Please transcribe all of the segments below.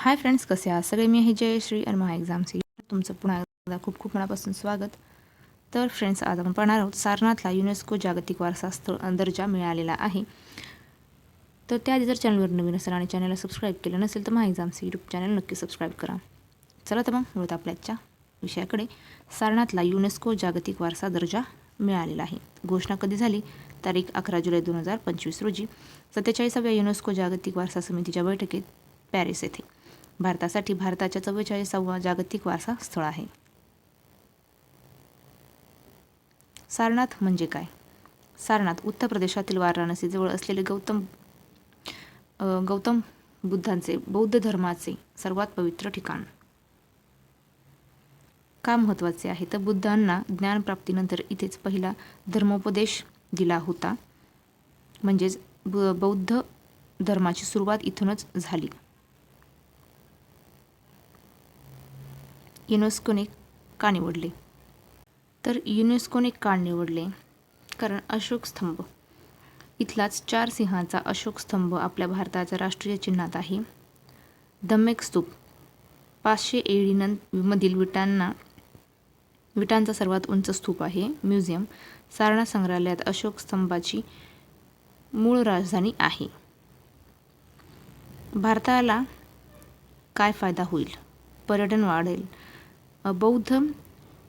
Hi friends, कसे आहात सगळे? मी आहे जयश्री आणि महा एक्झामची तुमचं पुन्हा एकदा खूप खूप मनापासून स्वागत. तर फ्रेंड्स, आज आपण पाहणार आहोत सारनाथला युनेस्को जागतिक वारसा स्थळ दर्जा मिळालेला आहे. तर त्याआधी जर चॅनलवर नवीन असेल आणि चॅनलला सबस्क्राईब केलं नसेल तर महा एक्झामचे यूट्यूब चॅनल नक्की सबस्क्राईब करा. चला तर मग वळूयात आपल्याच्या विषयाकडे. सारनाथला युनेस्को जागतिक वारसा दर्जा मिळालेला आहे. घोषणा कधी झाली? तारीख 11 जुलै 2025 रोजी 47व्या युनेस्को जागतिक वारसा समितीच्या बैठकीत पॅरिस येथे. भारतासाठी भारताच्या 44वा जागतिक वारसा स्थळ आहे. सारनाथ म्हणजे काय? सारनाथ उत्तर प्रदेशातील वाराणसीजवळ असलेले गौतम बुद्धांचे बौद्ध धर्माचे सर्वात पवित्र ठिकाण. का महत्त्वाचे आहे? तर बुद्धांना ज्ञानप्राप्तीनंतर इथेच पहिला धर्मोपदेश दिला होता. म्हणजेच बौद्ध धर्माची सुरुवात इथूनच झाली. युनेस्कोने का निवडले? तर युनेस्कोने का निवडले? कारण अशोक स्तंभ, इथलाच 4 सिंहांचा अशोक स्तंभ आपल्या भारताच्या राष्ट्रीय चिन्हात आहे. धम्मेक स्तूप 500 AD मधील विटांचा सर्वात उंच स्तूप आहे. म्युझियम सारनाथ संग्रहालयात अशोक स्तंभाची मूळ राजधानी आहे. भारताला काय फायदा होईल? पर्यटन वाढेल. बौद्ध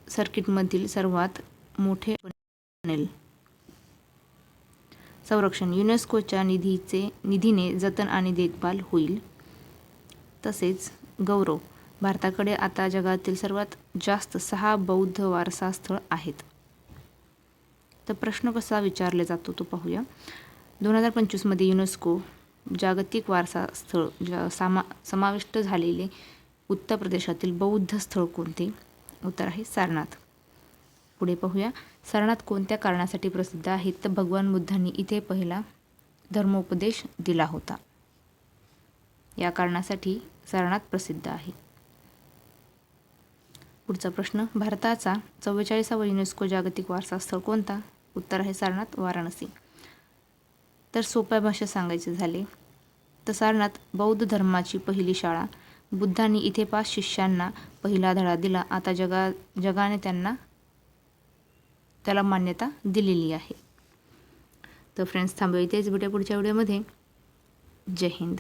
सर्किटमधील सर्वात मोठे बनेल. संरक्षण युनेस्कोच्या निधीने जतन आणि देखभाल होईल. तसेच गौरव, भारताकडे आता जगातील सर्वात जास्त 6 बौद्ध वारसा स्थळ आहेत. तर प्रश्न कसा विचारला जातो तो पाहूया. 2025 मध्ये युनेस्को जागतिक वारसा स्थळ समाविष्ट झालेले उत्तर प्रदेशातील बौद्ध स्थळ कोणते? उत्तर आहे सारनाथ. पुढे पाहूया. सारनाथ कोणत्या कारणासाठी प्रसिद्ध आहे? तर भगवान बुद्धांनी इथे पहिला धर्मोपदेश दिला होता. या कारणासाठी सारनाथ प्रसिद्ध आहे. पुढचा प्रश्न, भारताचा 44वा युनेस्को जागतिक वारसा स्थळ कोणता? उत्तर आहे सारनाथ, वाराणसी. तर सोप्या भाषेत सांगायचे झाले तर सारनाथ बौद्ध धर्माची पहिली शाळा. बुद्धांनी इथे 5 शिष्यांना पहिला धडा दिला. आता जगाने त्याला मान्यता दिलेली आहे. तर फ्रेंड्स, थांबूया इथेच. भेटूया पुढच्या व्हिडिओमध्ये. जय हिंद.